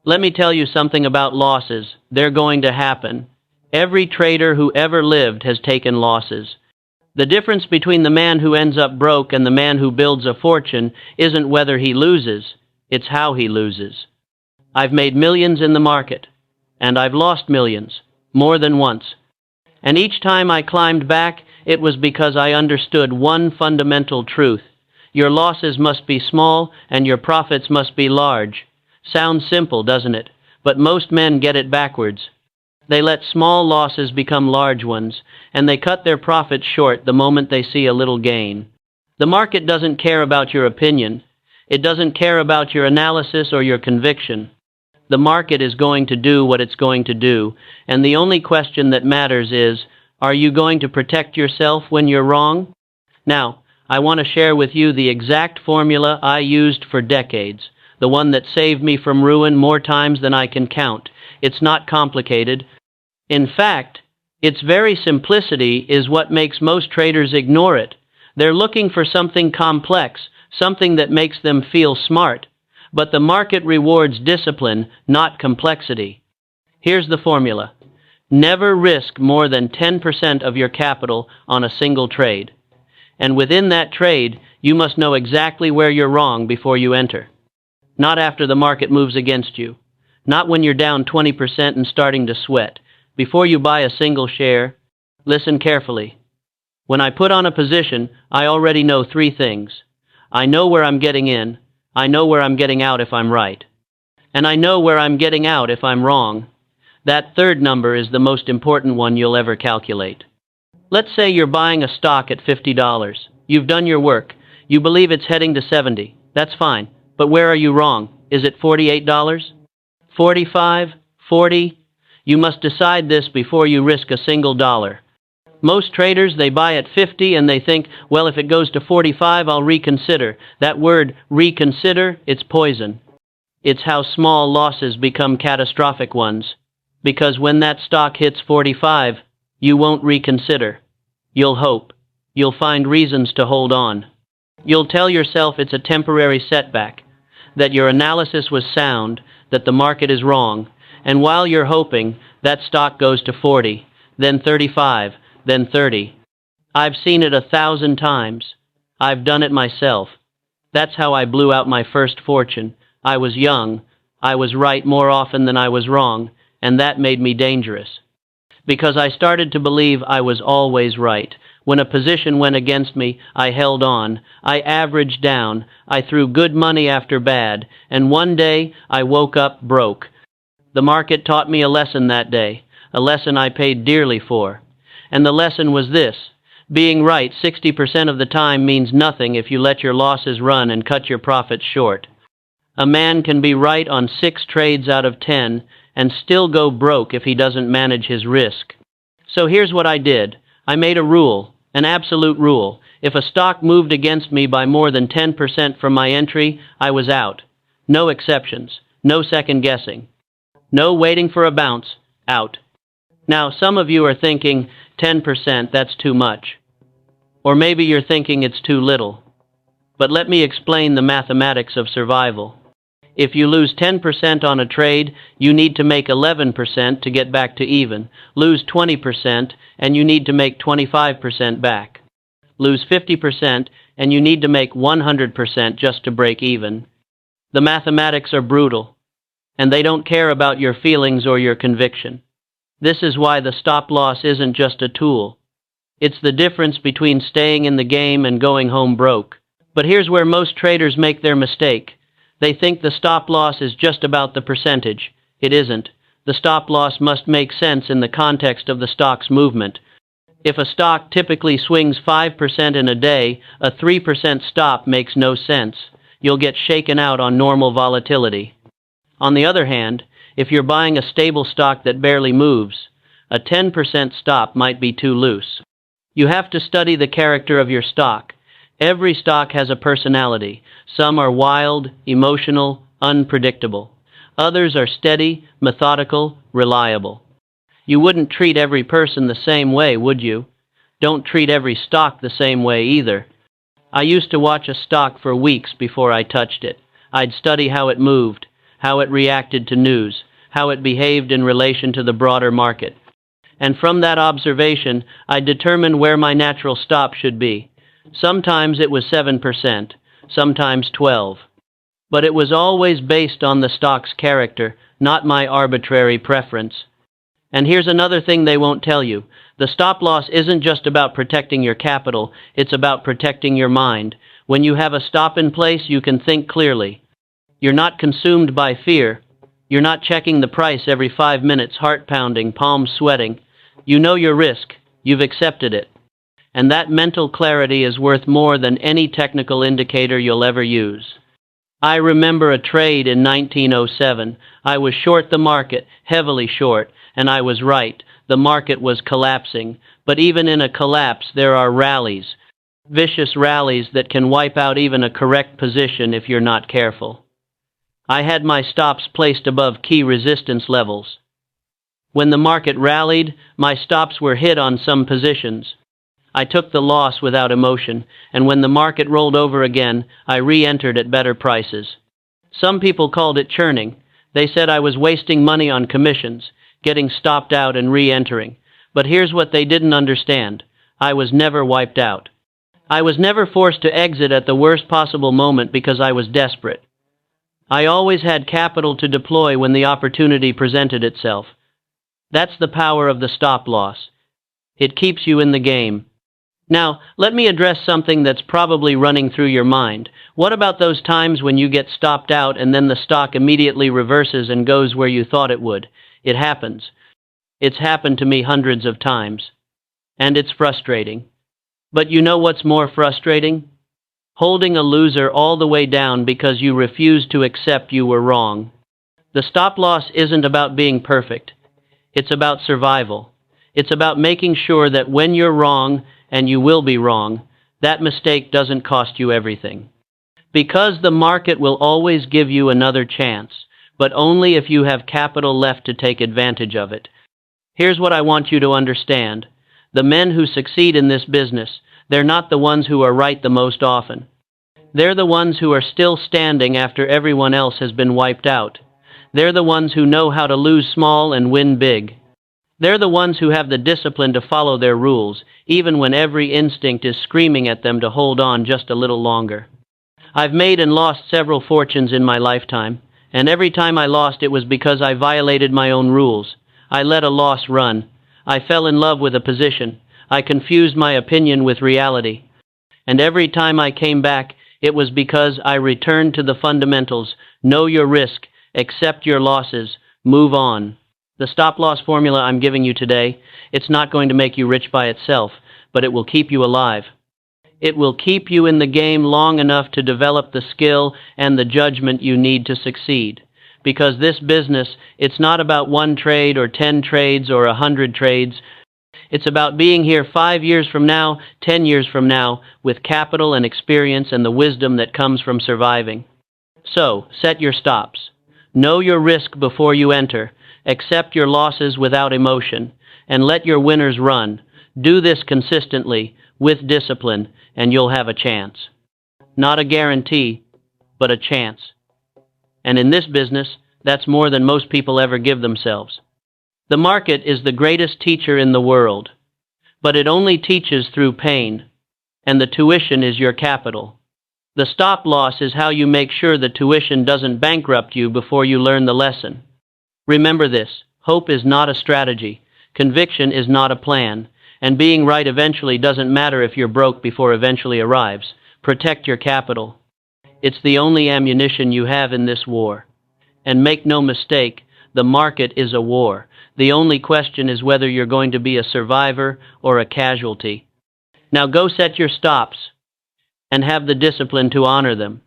Let me tell you something about losses. They're going to happen. Every trader who ever lived has taken losses. The difference between the man who ends up broke and the man who builds a fortune isn't whether he loses, it's how he loses. I've made millions in the market, and I've lost millions, more than once. And each time I climbed back, it was because I understood one fundamental truth. Your losses must be small and your profits must be large. Sounds simple, doesn't it? But most men get it backwards. They let small losses become large ones, and they cut their profits short the moment they see a little gain. The market doesn't care about your opinion. It doesn't care about your analysis or your conviction. The market is going to do what it's going to do, and the only question that matters is, are you going to protect yourself when you're wrong? Now, I want to share with you the exact formula I used for decades, the one that saved me from ruin more times than I can count. It's not complicated. In fact, its very simplicity is what makes most traders ignore it. They're looking for something complex, something that makes them feel smart. But the market rewards discipline, not complexity. Here's the formula. Never risk more than 10% of your capital on a single trade. And within that trade, you must know exactly where you're wrong before you enter. Not after the market moves against you. Not when you're down 20% and starting to sweat. Before you buy a single share, listen carefully. When I put on a position, I already know three things. I know where I'm getting in. I know where I'm getting out if I'm right. And I know where I'm getting out if I'm wrong. That third number is the most important one you'll ever calculate. Let's say you're buying a stock at $50. You've done your work. You believe it's heading to 70. That's fine. But where are you wrong? Is it $48? 45? 40? You must decide this before you risk a single dollar. Most traders, they buy at 50 and they think, well, if it goes to 45, I'll reconsider. That word, reconsider, it's poison. It's how small losses become catastrophic ones. Because when that stock hits 45, you won't reconsider. You'll hope. You'll find reasons to hold on. You'll tell yourself it's a temporary setback, that your analysis was sound, that the market is wrong, and while you're hoping, that stock goes to 40, then 35, then 30. I've seen it 1,000 times. I've done it myself. That's how I blew out my first fortune. I was young. I was right more often than I was wrong, and that made me dangerous. Because I started to believe I was always right. When a position went against me, I held on. I averaged down. I threw good money after bad, and one day I woke up broke. The market taught me a lesson that day, a lesson I paid dearly for. And the lesson was this: being right 60% of the time means nothing if you let your losses run and cut your profits short. A man can be right on 6 trades out of 10 and still go broke if he doesn't manage his risk. So here's what I did. I made a rule, an absolute rule. If a stock moved against me by more than 10% from my entry, I was out. No exceptions, no second guessing. No waiting for a bounce, out. Now, some of you are thinking, 10%, that's too much. Or maybe you're thinking it's too little. But let me explain the mathematics of survival. If you lose 10% on a trade, you need to make 11% to get back to even. Lose 20%, and you need to make 25% back. Lose 50%, and you need to make 100% just to break even. The mathematics are brutal, and they don't care about your feelings or your conviction. This is why the stop loss isn't just a tool. It's the difference between staying in the game and going home broke. But here's where most traders make their mistake. They think the stop loss is just about the percentage. It isn't. The stop loss must make sense in the context of the stock's movement. If a stock typically swings 5% in a day, a 3% stop makes no sense. You'll get shaken out on normal volatility. On the other hand, if you're buying a stable stock that barely moves, a 10% stop might be too loose. You have to study the character of your stock. Every stock has a personality. Some are wild, emotional, unpredictable. Others are steady, methodical, reliable. You wouldn't treat every person the same way, would you? Don't treat every stock the same way either. I used to watch a stock for weeks before I touched it. I'd study how it moved. how it reacted to news, how it behaved in relation to the broader market. And from that observation, I determined where my natural stop should be. Sometimes it was 7%, sometimes 12%. But it was always based on the stock's character, not my arbitrary preference. And here's another thing they won't tell you. The stop loss isn't just about protecting your capital, it's about protecting your mind. When you have a stop in place, you can think clearly. You're not consumed by fear. You're not checking the price every 5 minutes, heart pounding, palms sweating. You know your risk. You've accepted it. And that mental clarity is worth more than any technical indicator you'll ever use. I remember a trade in 1907. I was short the market, heavily short, and I was right. The market was collapsing. But even in a collapse, there are rallies. Vicious rallies that can wipe out even a correct position if you're not careful. I had my stops placed above key resistance levels. When the market rallied, my stops were hit on some positions. I took the loss without emotion, and when the market rolled over again, I re-entered at better prices. Some people called it churning. They said I was wasting money on commissions, getting stopped out and re-entering. But here's what they didn't understand. I was never wiped out. I was never forced to exit at the worst possible moment because I was desperate. I always had capital to deploy when the opportunity presented itself. That's the power of the stop loss. It keeps you in the game. Now, let me address something that's probably running through your mind. What about those times when you get stopped out and then the stock immediately reverses and goes where you thought it would? It happens. It's happened to me hundreds of times. And it's frustrating. But you know what's more frustrating? Holding a loser all the way down because you refuse to accept you were wrong. The stop loss isn't about being perfect. It's about survival. It's about making sure that when you're wrong, and you will be wrong, that mistake doesn't cost you everything. Because the market will always give you another chance, but only if you have capital left to take advantage of it. Here's what I want you to understand. The men who succeed in this business, they're not the ones who are right the most often. They're the ones who are still standing after everyone else has been wiped out. They're the ones who know how to lose small and win big. They're the ones who have the discipline to follow their rules, even when every instinct is screaming at them to hold on just a little longer. I've made and lost several fortunes in my lifetime, and every time I lost it was because I violated my own rules. I let a loss run. I fell in love with a position. I confused my opinion with reality. And every time I came back, it was because I returned to the fundamentals. Know your risk, accept your losses, move on. The stop-loss formula I'm giving you today, it's not going to make you rich by itself, but it will keep you alive. It will keep you in the game long enough to develop the skill and the judgment you need to succeed. Because this business, it's not about 1 trade or 10 trades or 100 trades. It's about being here 5 years from now, 10 years from now, with capital and experience and the wisdom that comes from surviving. So, set your stops. Know your risk before you enter. Accept your losses without emotion, and let your winners run. Do this consistently, with discipline, and you'll have a chance. Not a guarantee, but a chance. And in this business, that's more than most people ever give themselves. The market is the greatest teacher in the world, but it only teaches through pain, and the tuition is your capital. The stop loss is how you make sure the tuition doesn't bankrupt you before you learn the lesson. Remember this, hope is not a strategy, conviction is not a plan, and being right eventually doesn't matter if you're broke before eventually arrives. Protect your capital. It's the only ammunition you have in this war. And make no mistake, the market is a war. The only question is whether you're going to be a survivor or a casualty. Now go set your stops, and have the discipline to honor them.